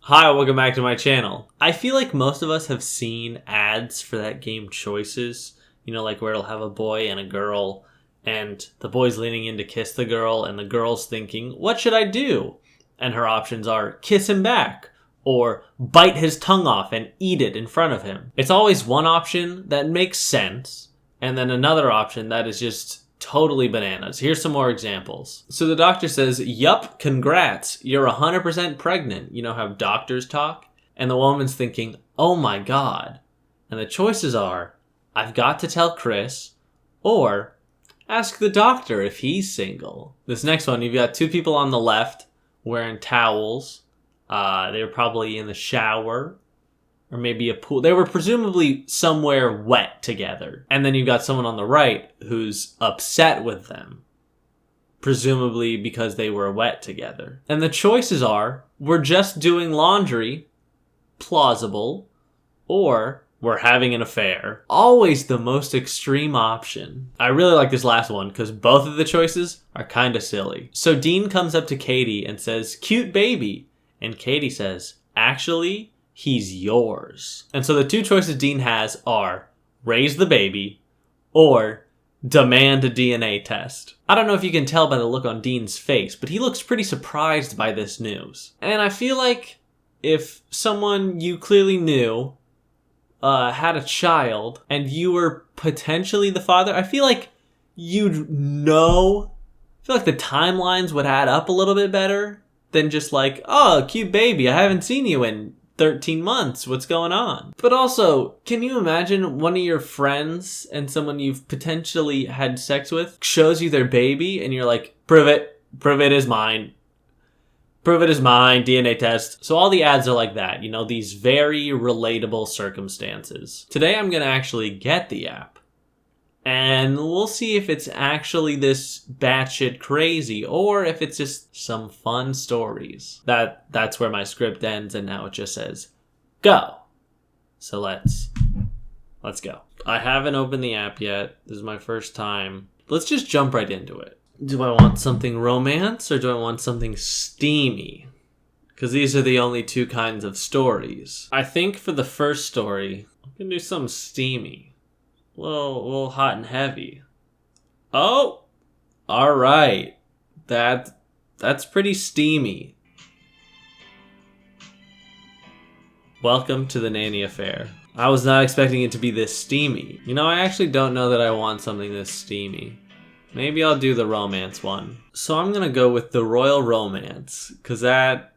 Hi, welcome back to my channel. I feel like most of us have seen ads for that game Choices. You know, like where it'll have a boy and a girl, and the boy's leaning in to kiss the girl, and the girl's thinking, what should I do? And her options are kiss him back, or bite his tongue off and eat it in front of him. It's always one option that makes sense, and then another option that is just totally bananas. Here's some more examples. So the doctor says, yup, congrats, you're 100% pregnant. You know how doctors talk? And the woman's thinking, oh my god. And the choices are, I've got to tell Chris, or ask the doctor if he's single. This next one, you've got two people on the left wearing towels. They were probably in the shower or maybe a pool. They were presumably somewhere wet together. And then you've got someone on the right who's upset with them, presumably because they were wet together. And the choices are, we're just doing laundry, plausible, or we're having an affair. Always the most extreme option. I really like this last one because both of the choices are kind of silly. So Dean comes up to Katie and says, cute baby. And Katie says, actually, he's yours. And so the two choices Dean has are raise the baby or demand a DNA test. I don't know if you can tell by the look on Dean's face, but he looks pretty surprised by this news. And I feel like if someone you clearly knew had a child and you were potentially the father, I feel like you'd know. I feel like the timelines would add up a little bit better than just like, oh, cute baby, I haven't seen you in 13 months. What's going on? But also, can you imagine one of your friends and someone you've potentially had sex with shows you their baby and you're like, prove it is mine. Prove it is mine, DNA test. So all the ads are like that, you know, these very relatable circumstances. Today I'm going to actually get the app. And we'll see if it's actually this batshit crazy or if it's just some fun stories. That's where my script ends and now it just says, go. So let's go. I haven't opened the app yet. This is my first time. Let's just jump right into it. Do I want something romance or do I want something steamy? Because these are the only two kinds of stories. I think for the first story, I'm going to do something steamy. A little hot and heavy. Oh, all right. That's pretty steamy. Welcome to the nanny affair. I was not expecting it to be this steamy. You know, I actually don't know that I want something this steamy. Maybe I'll do the romance one. So I'm gonna go with the royal romance, because that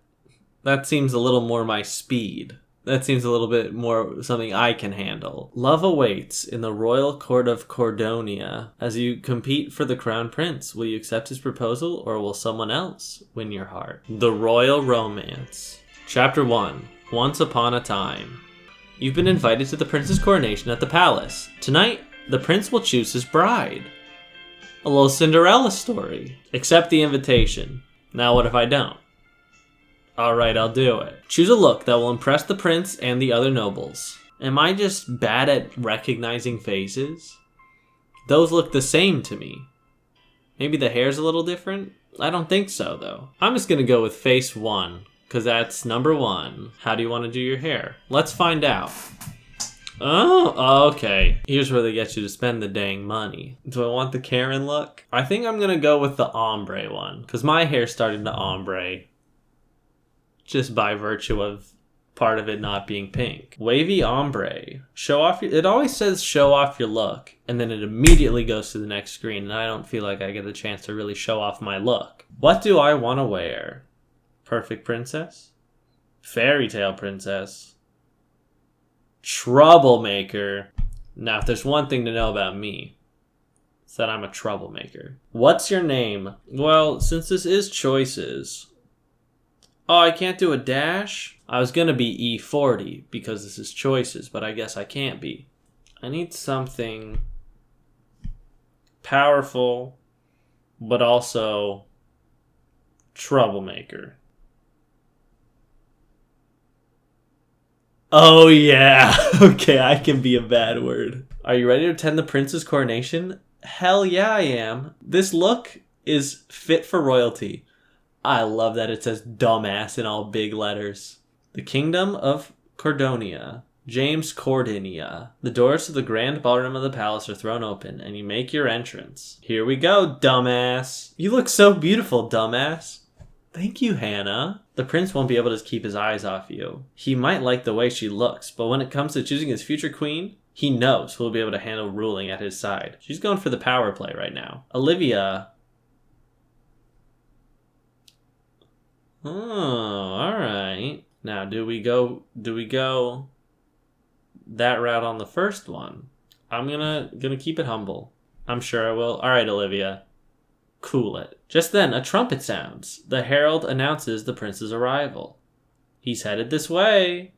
seems a little more my speed. That seems a little bit more something I can handle. Love awaits in the royal court of Cordonia as you compete for the crown prince. Will you accept his proposal or will someone else win your heart? The royal romance. Chapter 1. Once upon a time. You've been invited to the prince's coronation at the palace. Tonight, the prince will choose his bride. A little Cinderella story. Accept the invitation. Now what if I don't? Alright, I'll do it. Choose a look that will impress the prince and the other nobles. Am I just bad at recognizing faces? Those look the same to me. Maybe the hair's a little different? I don't think so, though. I'm just gonna go with face 1, because that's number 1. How do you want to do your hair? Let's find out. Oh, okay. Here's where they get you to spend the dang money. Do I want the Karen look? I think I'm gonna go with the ombre one, because my hair started to ombre. Just by virtue of part of it not being pink. Wavy ombre. Show off your... It always says show off your look, and then it immediately goes to the next screen, and I don't feel like I get a chance to really show off my look. What do I want to wear? Perfect princess? Fairy tale princess? Troublemaker? Now, if there's one thing to know about me, it's that I'm a troublemaker. What's your name? Well, since this is choices... Oh, I can't do a dash? I was gonna be E40 because this is choices, but I guess I can't be. I need something powerful, but also troublemaker. Oh yeah, okay, I can be a bad word. Are you ready to attend the prince's coronation? Hell yeah, I am. This look is fit for royalty. I love that it says dumbass in all big letters. The kingdom of Cordonia. James Cordonia. The doors to the grand ballroom of the palace are thrown open, and you make your entrance. Here we go, dumbass. You look so beautiful, dumbass. Thank you, Hannah. The prince won't be able to keep his eyes off you. He might like the way she looks, but when it comes to choosing his future queen, he knows who will be able to handle ruling at his side. She's going for the power play right now. Olivia. Oh, alright. Now, do we go that route on the first one? I'm gonna keep it humble. I'm sure I will. Alright, Olivia. Cool it. Just then, a trumpet sounds. The herald announces the prince's arrival. He's headed this way.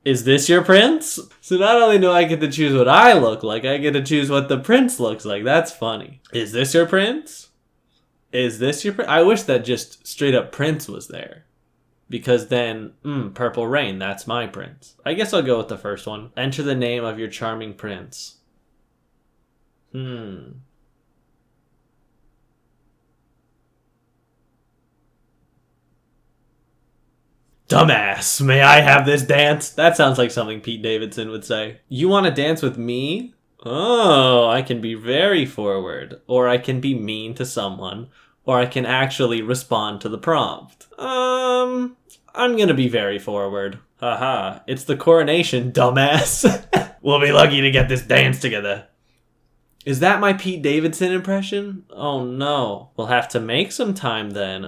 Is this your prince? So not only do I get to choose what I look like, I get to choose what the prince looks like. That's funny. Is this your prince? Is this your prince? I wish that just straight up prince was there. Because then, Purple Rain, that's my prince. I guess I'll go with the first one. Enter the name of your charming prince. Dumbass, may I have this dance? That sounds like something Pete Davidson would say. You want to dance with me? Oh, I can be very forward. Or I can be mean to someone. Or I can actually respond to the prompt. I'm gonna be very forward. Haha, it's the coronation, dumbass. We'll be lucky to get this dance together. Is that my Pete Davidson impression? Oh no. We'll have to make some time then.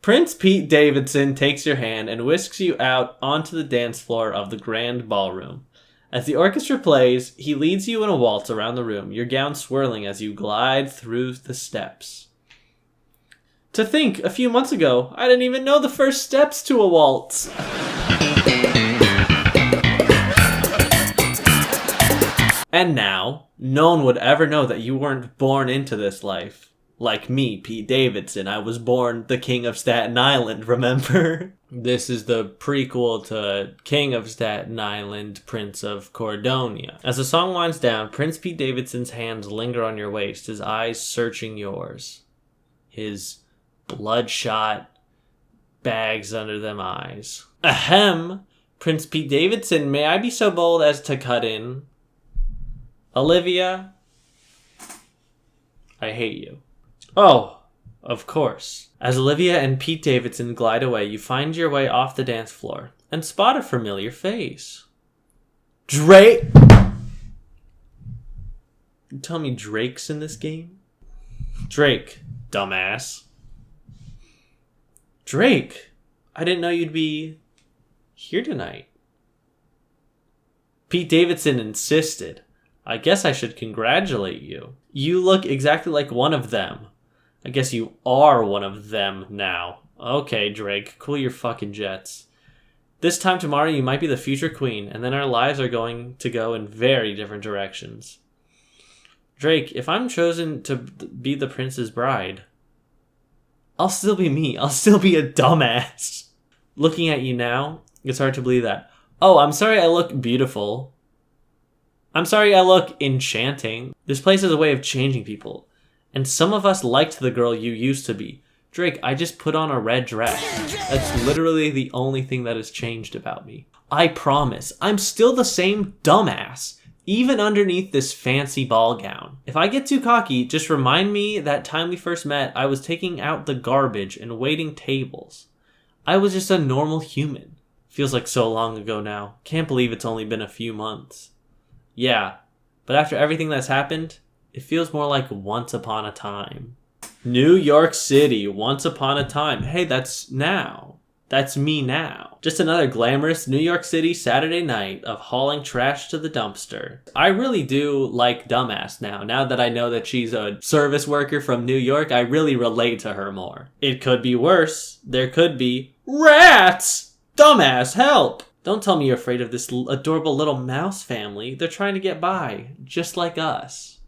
Prince Pete Davidson takes your hand and whisks you out onto the dance floor of the grand ballroom. As the orchestra plays, he leads you in a waltz around the room, your gown swirling as you glide through the steps. To think, a few months ago, I didn't even know the first steps to a waltz. And now, no one would ever know that you weren't born into this life. Like me, Pete Davidson, I was born the King of Staten Island, remember? This is the prequel to King of Staten Island, Prince of Cordonia. As the song winds down, Prince Pete Davidson's hands linger on your waist, his eyes searching yours. His bloodshot bags under them eyes. Ahem! Prince Pete Davidson, may I be so bold as to cut in? Olivia, I hate you. Oh, of course. As Olivia and Pete Davidson glide away, you find your way off the dance floor and spot a familiar face. Drake! You tell me Drake's in this game? Drake, dumbass. Drake, I didn't know you'd be here tonight. Pete Davidson insisted. I guess I should congratulate you. You look exactly like one of them. I guess you are one of them now. Okay, Drake, cool your fucking jets. This time tomorrow you might be the future queen, and then our lives are going to go in very different directions. Drake, if I'm chosen to be the prince's bride, I'll still be me. I'll still be a dumbass. Looking at you now, it's hard to believe that. Oh, I'm sorry I look beautiful. I'm sorry I look enchanting. This place is a way of changing people. And some of us liked the girl you used to be. Drake, I just put on a red dress. That's literally the only thing that has changed about me. I promise, I'm still the same dumbass, even underneath this fancy ball gown. If I get too cocky, just remind me that time we first met, I was taking out the garbage and waiting tables. I was just a normal human. Feels like so long ago now. Can't believe it's only been a few months. Yeah, but after everything that's happened, it feels more like once upon a time. New York City, once upon a time. Hey, that's now. That's me now. Just another glamorous New York City Saturday night of hauling trash to the dumpster. I really do like Dumbass now. Now that I know that she's a service worker from New York, I really relate to her more. It could be worse. There could be rats! Dumbass, help! Don't tell me you're afraid of this adorable little mouse family. They're trying to get by, just like us.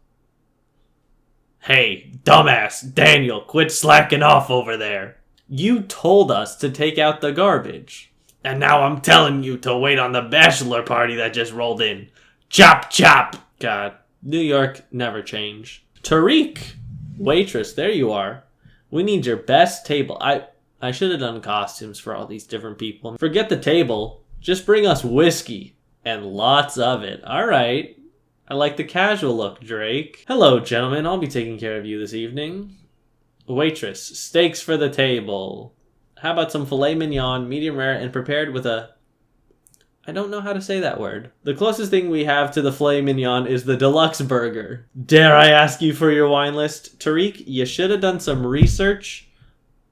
Hey, dumbass, Daniel, quit slacking off over there. You told us to take out the garbage. And now I'm telling you to wait on the bachelor party that just rolled in. Chop, chop. God, New York never change. Tariq, waitress, there you are. We need your best table. I I should have done costumes for all these different people. Forget the table. Just bring us whiskey. And lots of it. Alright. I like the casual look, Drake. Hello, gentlemen. I'll be taking care of you this evening. Waitress, steaks for the table. How about some filet mignon, medium rare, and prepared with a... I don't know how to say that word. The closest thing we have to the filet mignon is the deluxe burger. Dare I ask you for your wine list? Tariq, you should have done some research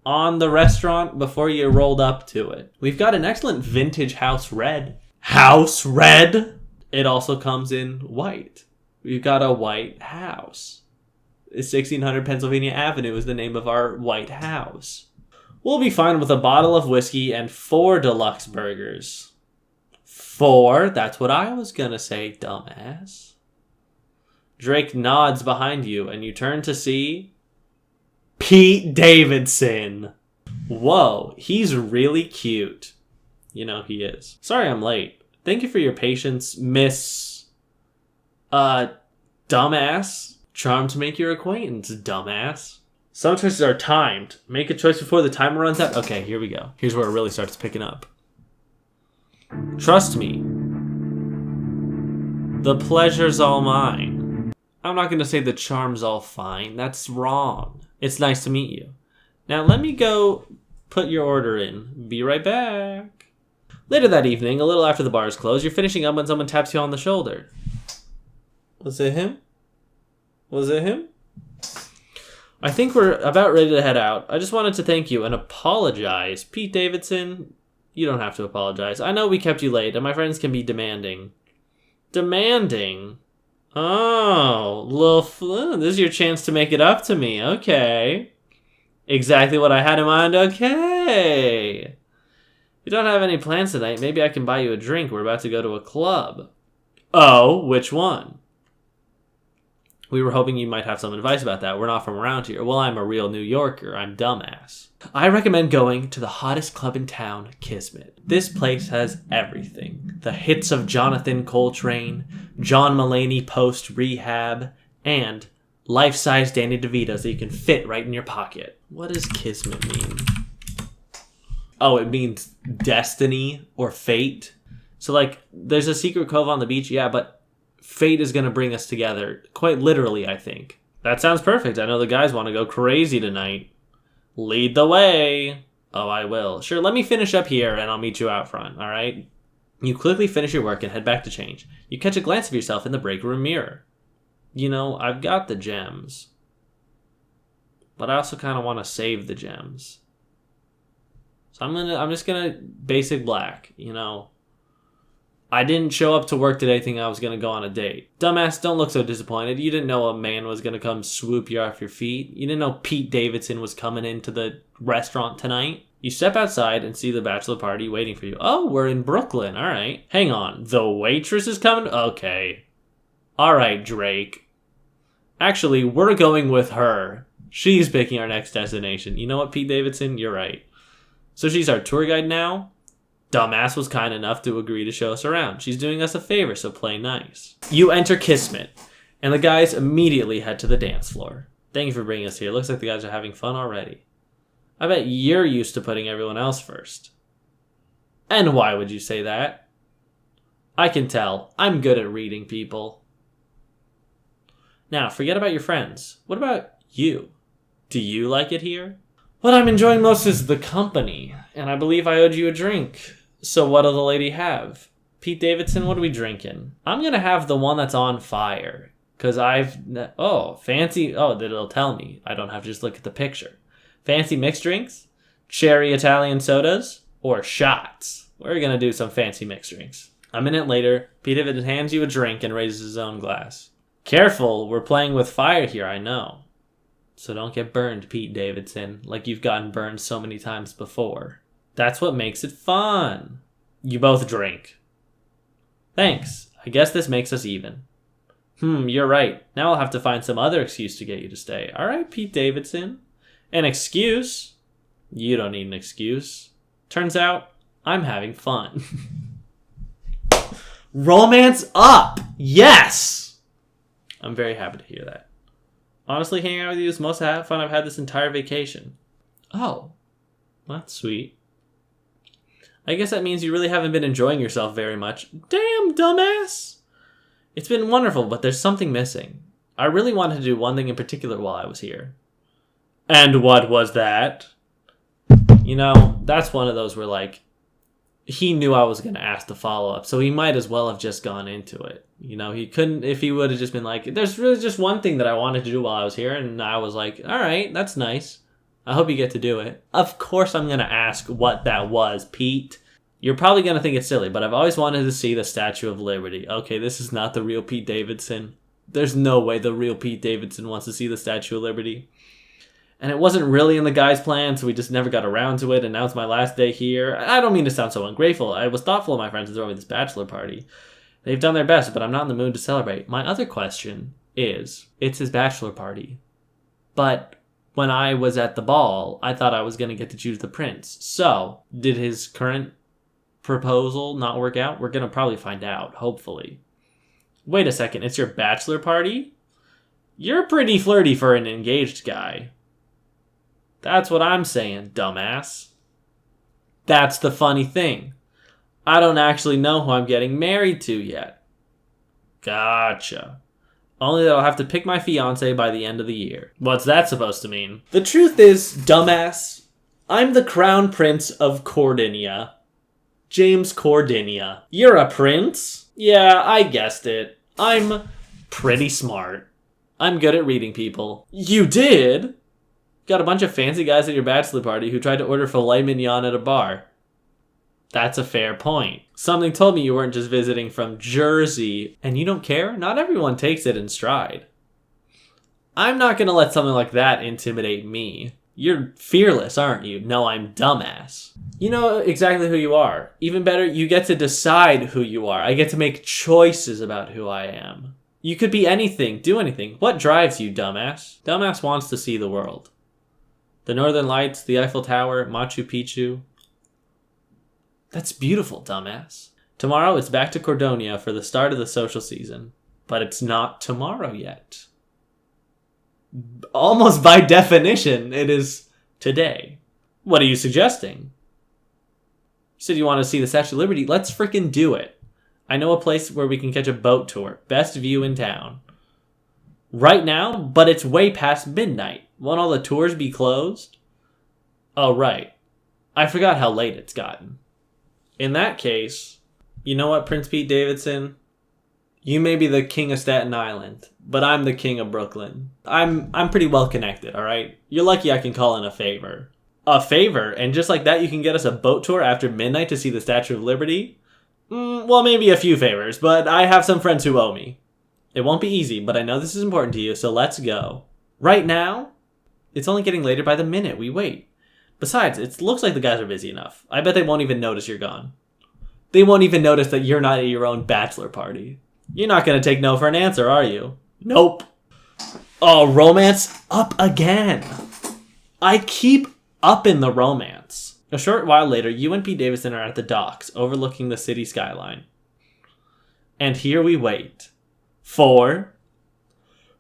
on the restaurant before you rolled up to it. We've got an excellent vintage house red. House red? It also comes in white. We've got a white house. 1600 Pennsylvania Avenue is the name of our white house. We'll be fine with a bottle of whiskey and 4 deluxe burgers. 4? That's what I was gonna say, dumbass. Drake nods behind you, and you turn to see... Pete Davidson! Whoa, he's really cute. You know he is. Sorry I'm late. Thank you for your patience, Miss... dumbass. Charmed to make your acquaintance, dumbass. Some choices are timed. Make a choice before the timer runs out. Okay, here we go. Here's where it really starts picking up. Trust me. The pleasure's all mine. I'm not going to say the charm's all fine. That's wrong. It's nice to meet you. Now let me go put your order in. Be right back. Later that evening, a little after the bars close, you're finishing up when someone taps you on the shoulder. Was it him? Was it him? I think we're about ready to head out. I just wanted to thank you and apologize. Pete Davidson, you don't have to apologize. I know we kept you late, and my friends can be demanding. Demanding? Oh, this is your chance to make it up to me. Okay. Exactly what I had in mind. Okay. If you don't have any plans tonight, maybe I can buy you a drink. We're about to go to a club. Oh, which one? We were hoping you might have some advice about that. We're not from around here. Well, I'm a real New Yorker. I'm dumbass. I recommend going to the hottest club in town, Kismet. This place has everything. The hits of Jonathan Coltrane, John Mulaney post-rehab, and life-size Danny DeVitos that you can fit right in your pocket. What does Kismet mean? Oh, it means destiny or fate. So, like, there's a secret cove on the beach, yeah, but fate is going to bring us together. Quite literally, I think. That sounds perfect. I know the guys want to go crazy tonight. Lead the way. Oh, I will. Sure, let me finish up here and I'll meet you out front, alright? You quickly finish your work and head back to change. You catch a glance of yourself in the break room mirror. You know, I've got the gems. But I also kind of want to save the gems. So I'm just gonna basic black, you know. I didn't show up to work today thinking I was going to go on a date. Dumbass, don't look so disappointed. You didn't know a man was going to come swoop you off your feet. You didn't know Pete Davidson was coming into the restaurant tonight. You step outside and see the bachelor party waiting for you. Oh, we're in Brooklyn. All right. Hang on. The waitress is coming? Okay. All right, Drake. Actually, we're going with her. She's picking our next destination. You know what, Pete Davidson? You're right. So she's our tour guide now? Dumbass was kind enough to agree to show us around. She's doing us a favor, so play nice. You enter Kismet, and the guys immediately head to the dance floor. Thank you for bringing us here. Looks like the guys are having fun already. I bet you're used to putting everyone else first. And why would you say that? I can tell. I'm good at reading people. Now, forget about your friends. What about you? Do you like it here? What I'm enjoying most is the company, and I believe I owed you a drink. So what'll the lady have? Pete Davidson, what are we drinking? I'm going to have the one that's on fire. Because fancy. Oh, it'll tell me. I don't have to just look at the picture. Fancy mixed drinks? Cherry Italian sodas? Or shots? We're going to do some fancy mixed drinks. A minute later, Pete Davidson hands you a drink and raises his own glass. Careful, we're playing with fire here, I know. So don't get burned, Pete Davidson, like you've gotten burned so many times before. That's what makes it fun. You both drink. Thanks. I guess this makes us even. You're right. Now I'll have to find some other excuse to get you to stay. All right, Pete Davidson. An excuse? You don't need an excuse. Turns out, I'm having fun. Romance up! Yes! I'm very happy to hear that. Honestly, hanging out with you is most fun I've had this entire vacation. Oh. That's sweet. I guess that means you really haven't been enjoying yourself very much. Damn, dumbass! It's been wonderful, but there's something missing. I really wanted to do one thing in particular while I was here. And what was that? You know, that's one of those where, like, he knew I was going to ask the follow-up, so he might as well have just gone into it. You know, he couldn't, if he would have just been like, there's really just one thing that I wanted to do while I was here, and I was like, all right, that's nice. I hope you get to do it. Of course I'm going to ask what that was, Pete. You're probably going to think it's silly, but I've always wanted to see the Statue of Liberty. Okay, this is not the real Pete Davidson. There's no way the real Pete Davidson wants to see the Statue of Liberty. And it wasn't really in the guy's plan, so we just never got around to it, and now it's my last day here. I don't mean to sound so ungrateful. I was thoughtful of my friends to throw me this bachelor party. They've done their best, but I'm not in the mood to celebrate. My other question is, it's his bachelor party. But when I was at the ball, I thought I was going to get to choose the prince. So, did his current proposal not work out? We're going to probably find out, hopefully. Wait a second, it's your bachelor party? You're pretty flirty for an engaged guy. That's what I'm saying, dumbass. That's the funny thing. I don't actually know who I'm getting married to yet. Gotcha. Only that I'll have to pick my fiancé by the end of the year. What's that supposed to mean? The truth is, dumbass, I'm the crown prince of Cordonia. James Cordonia. You're a prince? Yeah, I guessed it. I'm pretty smart. I'm good at reading people. You did? Got a bunch of fancy guys at your bachelor party who tried to order filet mignon at a bar. That's a fair point. Something told me you weren't just visiting from Jersey, and you don't care? Not everyone takes it in stride. I'm not gonna let something like that intimidate me. You're fearless, aren't you? No, I'm dumbass. You know exactly who you are. Even better, you get to decide who you are. I get to make choices about who I am. You could be anything, do anything. What drives you, dumbass? Dumbass wants to see the world. The Northern Lights, the Eiffel Tower, Machu Picchu. That's beautiful, dumbass. Tomorrow it's back to Cordonia for the start of the social season. But it's not tomorrow yet. Almost by definition, it is today. What are you suggesting? You said you want to see the Statue of Liberty. Let's freaking do it. I know a place where we can catch a boat tour. Best view in town. Right now, but it's way past midnight. Won't all the tours be closed? Oh, right. I forgot how late it's gotten. In that case, you know what, Prince Pete Davidson? You may be the king of Staten Island, but I'm the king of Brooklyn. I'm pretty well connected, alright? You're lucky I can call in a favor. A favor? And just like that, you can get us a boat tour after midnight to see the Statue of Liberty? Well, maybe a few favors, but I have some friends who owe me. It won't be easy, but I know this is important to you, so let's go. Right now? It's only getting later by the minute we wait. Besides, it looks like the guys are busy enough. I bet they won't even notice you're gone. They won't even notice that you're not at your own bachelor party. You're not going to take no for an answer, are you? Nope. Oh, romance up again. I keep upping the romance. A short while later, you and Pete Davidson are at the docks, overlooking the city skyline. And here we wait. For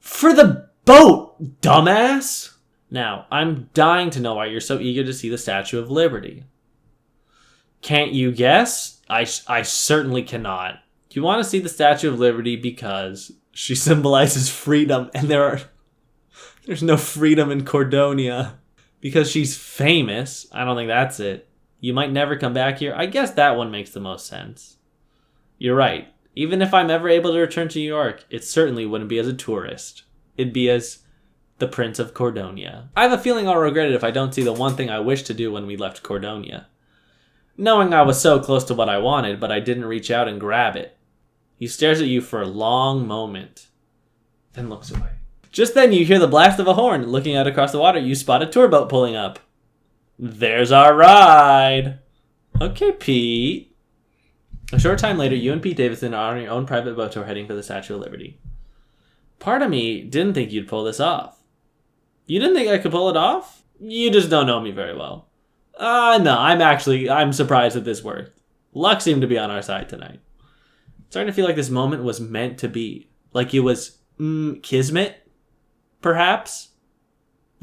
the boat, dumbass! Now, I'm dying to know why you're so eager to see the Statue of Liberty. Can't you guess? I certainly cannot. You want to see the Statue of Liberty because she symbolizes freedom, and there's no freedom in Cordonia. Because she's famous. I don't think that's it. You might never come back here. I guess that one makes the most sense. You're right. Even if I'm ever able to return to New York, it certainly wouldn't be as a tourist. It'd be as the Prince of Cordonia. I have a feeling I'll regret it if I don't see the one thing I wished to do when we left Cordonia. Knowing I was so close to what I wanted, but I didn't reach out and grab it. He stares at you for a long moment, then looks away. Just then you hear the blast of a horn. Looking out across the water, you spot a tour boat pulling up. There's our ride. Okay, Pete. A short time later, you and Pete Davidson are on your own private boat tour heading for the Statue of Liberty. Part of me didn't think you'd pull this off. You didn't think I could pull it off? You just don't know me very well. No, I'm surprised that this worked. Luck seemed to be on our side tonight. Starting to feel like this moment was meant to be. Like it was, kismet? Perhaps?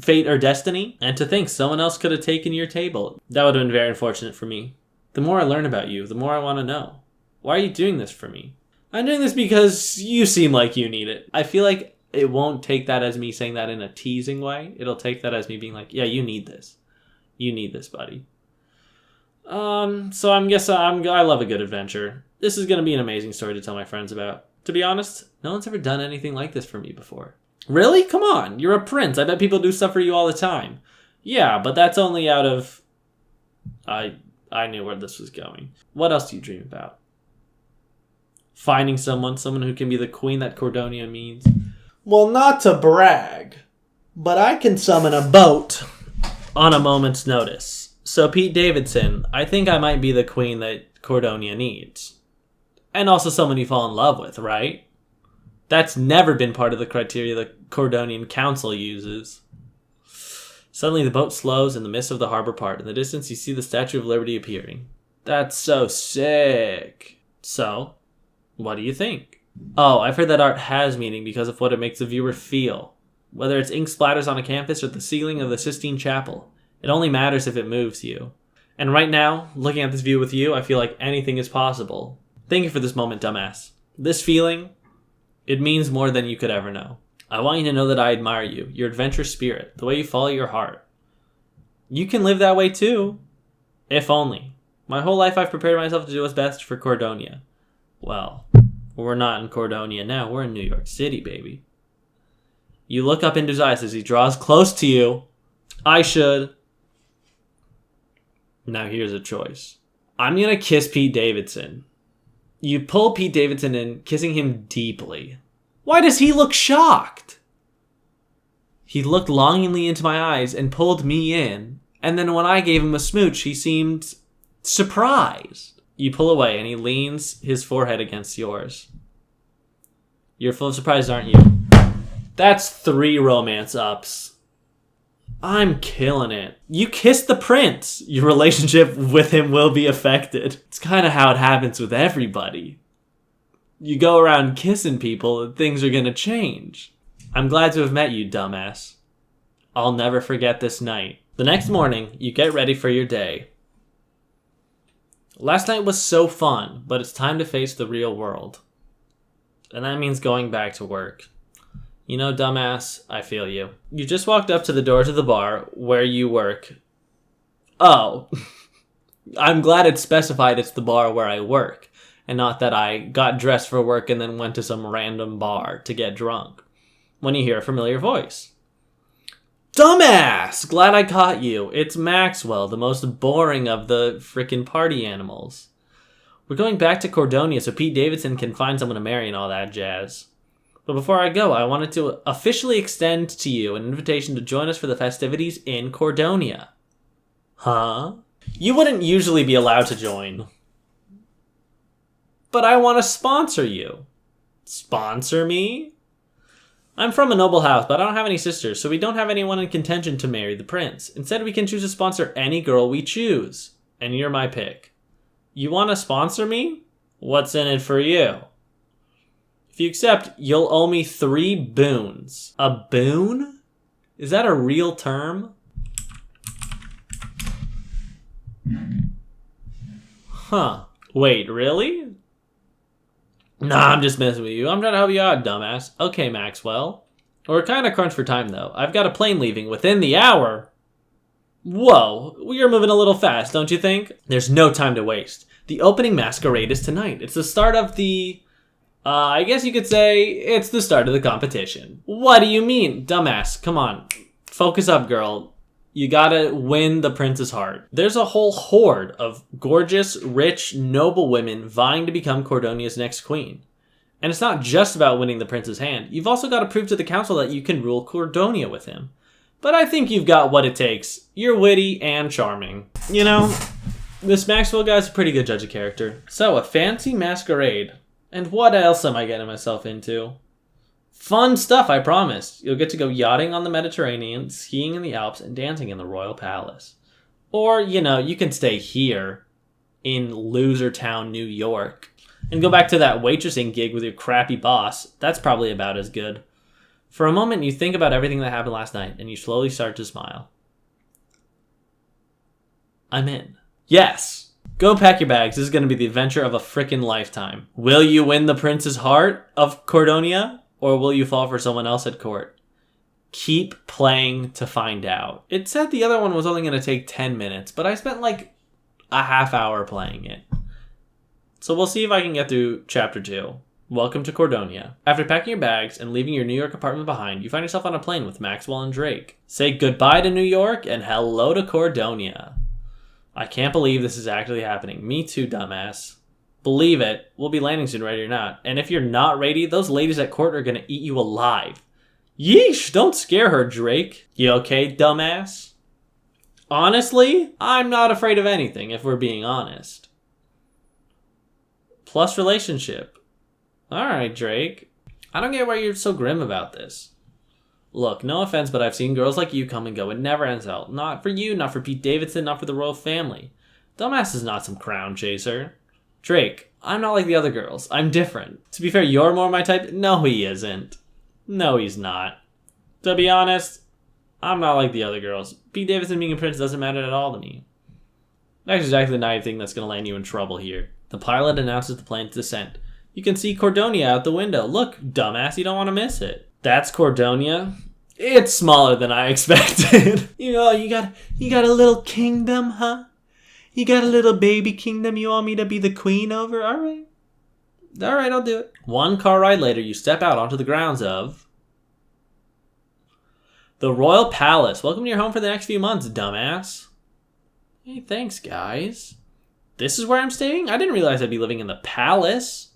fate or destiny, and to think someone else could have taken your table. That would have been very unfortunate for me. The more I learn about you, the more I want to know. Why are you doing this for me? I'm doing this because you seem like you need it. I feel like it won't take that as me saying that in a teasing way. It'll take that as me being like, yeah, you need this. You need this, buddy. So I love a good adventure. This is going to be an amazing story to tell my friends about. To be honest, no one's ever done anything like this for me before. Really? Come on. You're a prince. I bet people do stuff for you all the time. Yeah, but that's only out of... I knew where this was going. What else do you dream about? Finding someone who can be the queen that Cordonia means. Well, not to brag, but I can summon a boat on a moment's notice. So Pete Davidson, I think I might be the queen that Cordonia needs. And also someone you fall in love with, right? That's never been part of the criteria the Cordonian Council uses. Suddenly the boat slows in the midst of the harbor part. In the distance you see the Statue of Liberty appearing. That's so sick. So, what do you think? Oh, I've heard that art has meaning because of what it makes the viewer feel. Whether it's ink splatters on a campus or the ceiling of the Sistine Chapel. It only matters if it moves you. And right now, looking at this view with you, I feel like anything is possible. Thank you for this moment, dumbass. This feeling, it means more than you could ever know. I want you to know that I admire you, your adventurous spirit, the way you follow your heart. You can live that way too. If only. My whole life I've prepared myself to do what's best for Cordonia. Well, we're not in Cordonia now, we're in New York City, baby. You look up into his eyes as he draws close to you. I should. Now here's a choice. I'm gonna kiss Pete Davidson. You pull Pete Davidson in, kissing him deeply. Why does he look shocked? He looked longingly into my eyes and pulled me in. And then when I gave him a smooch, he seemed surprised. You pull away and he leans his forehead against yours. You're full of surprise, aren't you? That's 3 romance ups. I'm killing it. You kissed the prince. Your relationship with him will be affected. It's kind of how it happens with everybody. You go around kissing people and things are gonna change. I'm glad to have met you, dumbass. I'll never forget this night. The next morning, you get ready for your day. Last night was so fun, but it's time to face the real world. And that means going back to work. You know, dumbass, I feel you. You just walked up to the door to the bar where you work. Oh, I'm glad it's specified it's the bar where I work, and not that I got dressed for work and then went to some random bar to get drunk. When you hear a familiar voice. Dumbass! Glad I caught you. It's Maxwell, the most boring of the frickin' party animals. We're going back to Cordonia so Pete Davidson can find someone to marry and all that jazz. But before I go, I wanted to officially extend to you an invitation to join us for the festivities in Cordonia. Huh? You wouldn't usually be allowed to join. But I want to sponsor you. Sponsor me? I'm from a noble house, but I don't have any sisters, so we don't have anyone in contention to marry the prince. Instead, we can choose to sponsor any girl we choose. And you're my pick. You want to sponsor me? What's in it for you? If you accept, you'll owe me 3 boons. A boon? Is that a real term? Huh. Wait, really? Nah, I'm just messing with you. I'm trying to help you out, dumbass. Okay, Maxwell. We're kind of crunched for time, though. I've got a plane leaving within the hour. Whoa, we are moving a little fast, don't you think? There's no time to waste. The opening masquerade is tonight. It's the start of the... I guess you could say it's the start of the competition. What do you mean? Dumbass, come on. Focus up, girl. You gotta win the prince's heart. There's a whole horde of gorgeous, rich, noble women vying to become Cordonia's next queen. And it's not just about winning the prince's hand. You've also got to prove to the council that you can rule Cordonia with him. But I think you've got what it takes. You're witty and charming. You know, this Maxwell guy's a pretty good judge of character. So, a fancy masquerade. And what else am I getting myself into? Fun stuff, I promise. You'll get to go yachting on the Mediterranean, skiing in the Alps, and dancing in the Royal Palace. Or, you know, you can stay here in Loser Town, New York, and go back to that waitressing gig with your crappy boss. That's probably about as good. For a moment, you think about everything that happened last night, and you slowly start to smile. I'm in. Yes! Go pack your bags. This is going to be the adventure of a frickin' lifetime. Will you win the prince's heart of Cordonia, or will you fall for someone else at court? Keep playing to find out. It said the other one was only going to take 10 minutes, but I spent like a half hour playing it. So we'll see if I can get through Chapter 2. Welcome to Cordonia. After packing your bags and leaving your New York apartment behind, you find yourself on a plane with Maxwell and Drake. Say goodbye to New York and hello to Cordonia. I can't believe this is actually happening. Me too, dumbass. Believe it. We'll be landing soon, ready or not. And if you're not ready, those ladies at court are gonna eat you alive. Yeesh, don't scare her, Drake. You okay, dumbass? Honestly, I'm not afraid of anything, if we're being honest. Plus relationship. Alright, Drake. I don't get why you're so grim about this. Look, no offense, but I've seen girls like you come and go. It never ends well. Not for you, not for Pete Davidson, not for the royal family. Dumbass is not some crown chaser. Drake, I'm not like the other girls. I'm different. To be fair, you're more my type. No, he isn't. No, he's not. To be honest, I'm not like the other girls. Pete Davidson being a prince doesn't matter at all to me. That's exactly the naive thing that's going to land you in trouble here. The pilot announces the plane's descent. You can see Cordonia out the window. Look, dumbass, you don't want to miss it. That's Cordonia. It's smaller than I expected. You got a little kingdom, huh? You got a little baby kingdom you want me to be the queen over? All right, I'll do it. One car ride later, you step out onto the grounds of the Royal Palace. Welcome to your home for the next few months, dumbass. Hey, thanks, guys. This is where I'm staying? I didn't realize I'd be living in the palace.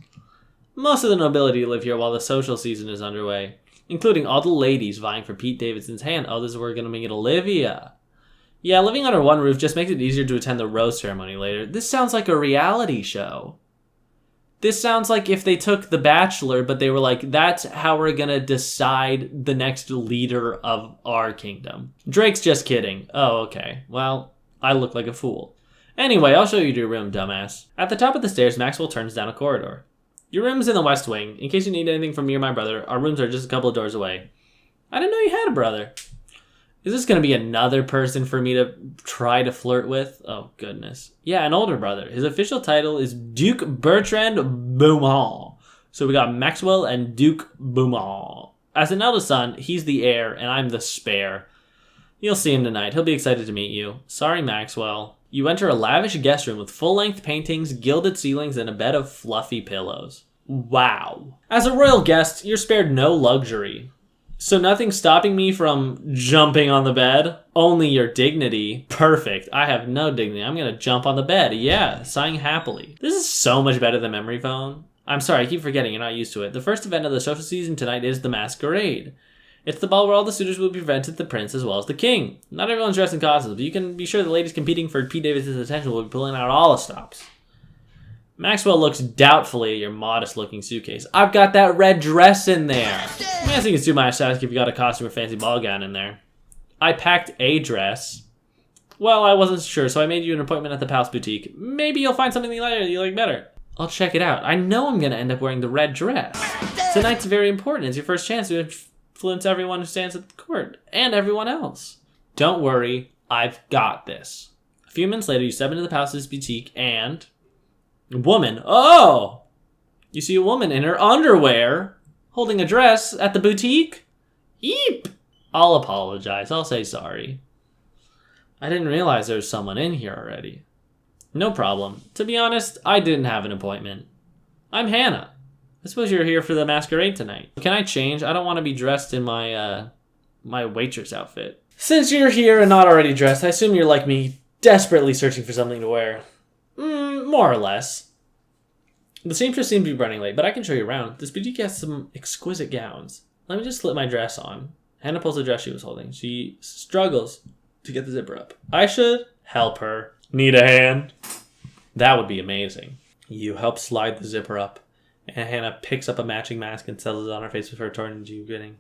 Most of the nobility live here while the social season is underway, including all the ladies vying for Pete Davidson's hand. Oh, this is where we're going to meet Olivia. Yeah, living under one roof just makes it easier to attend the rose ceremony later. This sounds like a reality show. This sounds like if they took The Bachelor, but they were like, that's how we're going to decide the next leader of our kingdom. Drake's just kidding. Oh, okay. Well, I look like a fool. Anyway, I'll show you your room, dumbass. At the top of the stairs, Maxwell turns down a corridor. Your room's in the west wing. In case you need anything from me or my brother, our rooms are just a couple of doors away. I didn't know you had a brother. Is this going to be another person for me to try to flirt with? Oh, goodness. Yeah, an older brother. His official title is Duke Bertrand Beaumont. So we got Maxwell and Duke Beaumont. As an eldest son, he's the heir, and I'm the spare. You'll see him tonight. He'll be excited to meet you. Sorry, Maxwell. You enter a lavish guest room with full-length paintings, gilded ceilings, and a bed of fluffy pillows. Wow. As a royal guest, you're spared no luxury. So nothing's stopping me from jumping on the bed? Only your dignity. Perfect. I have no dignity. I'm going to jump on the bed. Yeah, sighing happily. This is so much better than memory foam. I'm sorry, I keep forgetting. You're not used to it. The first event of the social season tonight is the masquerade. It's the ball where all the suitors will be presented the prince as well as the king. Not everyone's dressed in costumes, but you can be sure the ladies competing for Pete Davidson's attention will be pulling out all the stops. Maxwell looks doubtfully at your modest-looking suitcase. I've got that red dress in there. I'm guessing it's too much to ask if you got a costume or fancy ball gown in there. I packed a dress. Well, I wasn't sure, so I made you an appointment at the Palace Boutique. Maybe you'll find something you like better. I'll check it out. I know I'm going to end up wearing the red dress. Tonight's very important. It's your first chance to influence everyone who stands at the court, and everyone else. Don't worry, I've got this. A few minutes later, you step into the Palace's boutique, and... woman. Oh! You see a woman in her underwear holding a dress at the boutique? Eep! I'll apologize. I'll say sorry. I didn't realize there was someone in here already. No problem. To be honest, I didn't have an appointment. I'm Hannah. I suppose you're here for the masquerade tonight. Can I change? I don't want to be dressed in my waitress outfit. Since you're here and not already dressed, I assume you're like me, desperately searching for something to wear. More or less. The seamstress seems to be running late, but I can show you around. This boutique has some exquisite gowns. Let me just slip my dress on. Hannah pulls the dress she was holding. She struggles to get the zipper up. I should help her. Need a hand? That would be amazing. You help slide the zipper up, and Hannah picks up a matching mask and settles it on her face before turning to you, grinning.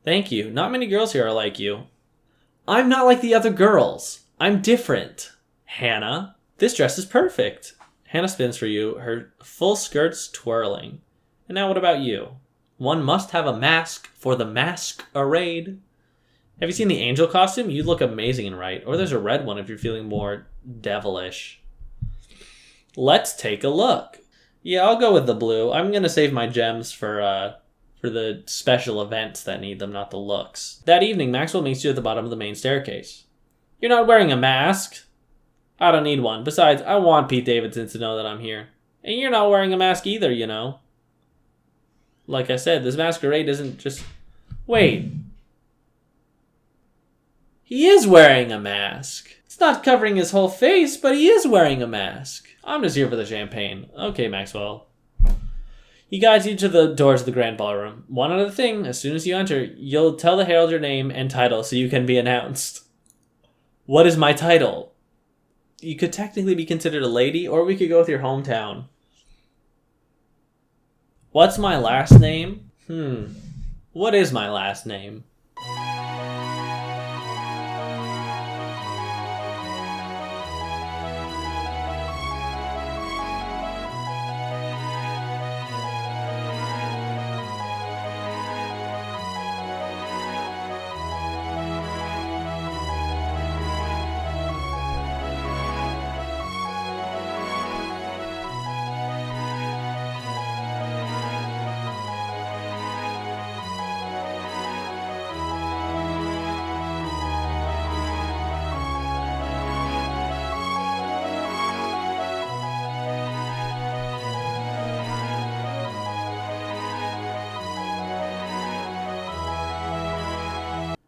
Thank you. Not many girls here are like you. I'm not like the other girls. I'm different. Hannah, this dress is perfect. Hannah spins for you, her full skirts twirling. And now what about you? One must have a mask for the masquerade. Have you seen the angel costume? You'd look amazing in white. Or there's a red one if you're feeling more devilish. Let's take a look. Yeah, I'll go with the blue. I'm going to save my gems for the special events that need them, not the looks. That evening, Maxwell meets you at the bottom of the main staircase. You're not wearing a mask. I don't need one. Besides, I want Pete Davidson to know that I'm here. And you're not wearing a mask either, you know. Like I said, this masquerade isn't just... Wait. He is wearing a mask. It's not covering his whole face, but he is wearing a mask. I'm just here for the champagne. Okay, Maxwell. He guides you to the doors of the grand ballroom. One other thing, as soon as you enter, you'll tell the herald your name and title so you can be announced. What is my title? You could technically be considered a lady, or we could go with your hometown. What's my last name? What is my last name?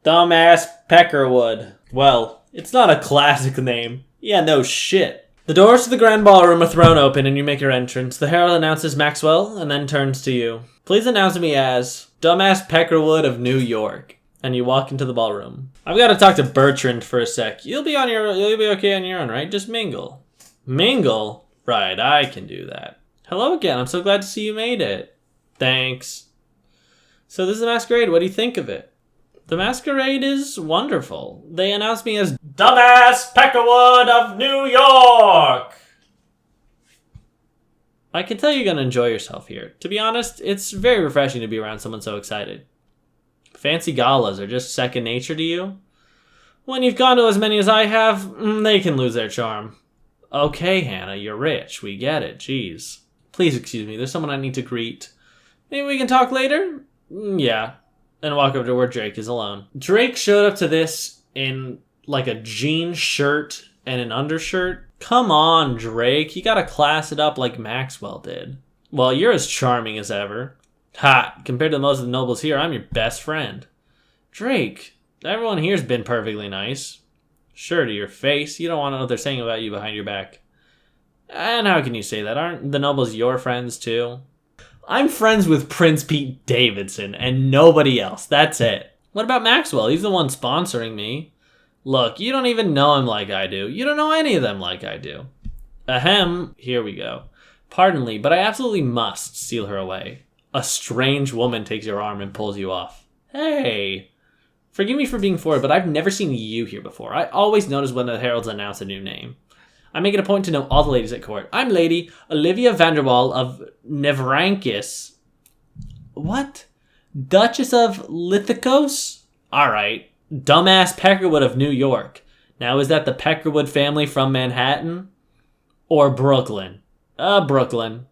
Dumbass Peckerwood. Well, it's not a classic name. Yeah, no shit. The doors to the grand ballroom are thrown open and you make your entrance. The herald announces Maxwell and then turns to you. Please announce me as Dumbass Peckerwood of New York. And you walk into the ballroom. I've got to talk to Bertrand for a sec. You'll be okay on your own, right? Just mingle. Mingle? Right, I can do that. Hello again. I'm so glad to see you made it. Thanks. So this is the masquerade. What do you think of it? The masquerade is wonderful. They announced me as Dumbass Peckerwood of New York! I can tell you're going to enjoy yourself here. To be honest, it's very refreshing to be around someone so excited. Fancy galas are just second nature to you. When you've gone to as many as I have, they can lose their charm. Okay, Hannah, you're rich. We get it. Jeez. Please excuse me. There's someone I need to greet. Maybe we can talk later? Yeah. And walk over to where Drake is alone. Drake showed up to this in like a jean shirt and an undershirt. Come on, Drake. You gotta class it up like Maxwell did. Well, you're as charming as ever. Ha! Compared to most of the nobles here, I'm your best friend. Drake, everyone here's been perfectly nice. Sure, to your face. You don't want to know what they're saying about you behind your back. And how can you say that? Aren't the nobles your friends too? I'm friends with Prince Pete Davidson and nobody else. That's it. What about Maxwell? He's the one sponsoring me. Look, you don't even know him like I do. You don't know any of them like I do. Ahem. Here we go. Pardon me, but I absolutely must steal her away. A strange woman takes your arm and pulls you off. Hey. Forgive me for being forward, but I've never seen you here before. I always notice when the heralds announce a new name. I make it a point to know all the ladies at court. I'm Lady Olivia Vanderwall of Nevrankis. What? Duchess of Lithikos? Alright. Dumbass Peckerwood of New York. Now, is that the Peckerwood family from Manhattan? Or Brooklyn? Brooklyn.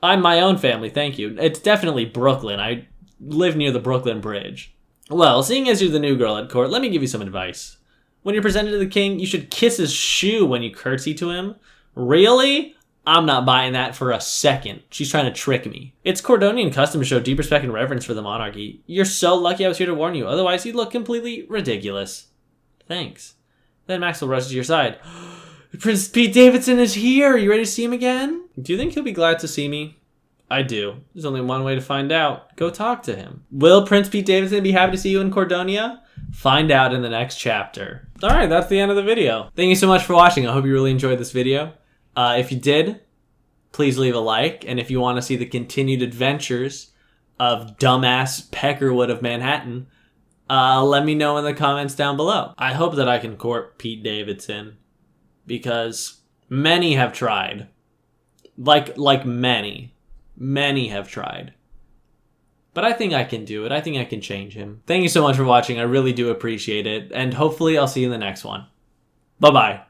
I'm my own family, thank you. It's definitely Brooklyn. I live near the Brooklyn Bridge. Well, seeing as you're the new girl at court, let me give you some advice. When you're presented to the king, you should kiss his shoe when you curtsy to him. Really? I'm not buying that for a second. She's trying to trick me. It's Cordonian custom to show deep respect and reverence for the monarchy. You're so lucky I was here to warn you. Otherwise, you'd look completely ridiculous. Thanks. Then Maxwell rushes to your side. Prince Pete Davidson is here. Are you ready to see him again? Do you think he'll be glad to see me? I do. There's only one way to find out. Go talk to him. Will Prince Pete Davidson be happy to see you in Cordonia? Find out in the next chapter. Alright, that's the end of the video. Thank you so much for watching. I hope you really enjoyed this video. If you did, please leave a like. And if you want to see the continued adventures of dumbass Peckerwood of Manhattan, let me know in the comments down below. I hope that I can court Pete Davidson, because many have tried. Like many have tried. But I think I can do it. I think I can change him. Thank you so much for watching. I really do appreciate it. And hopefully I'll see you in the next one. Bye-bye.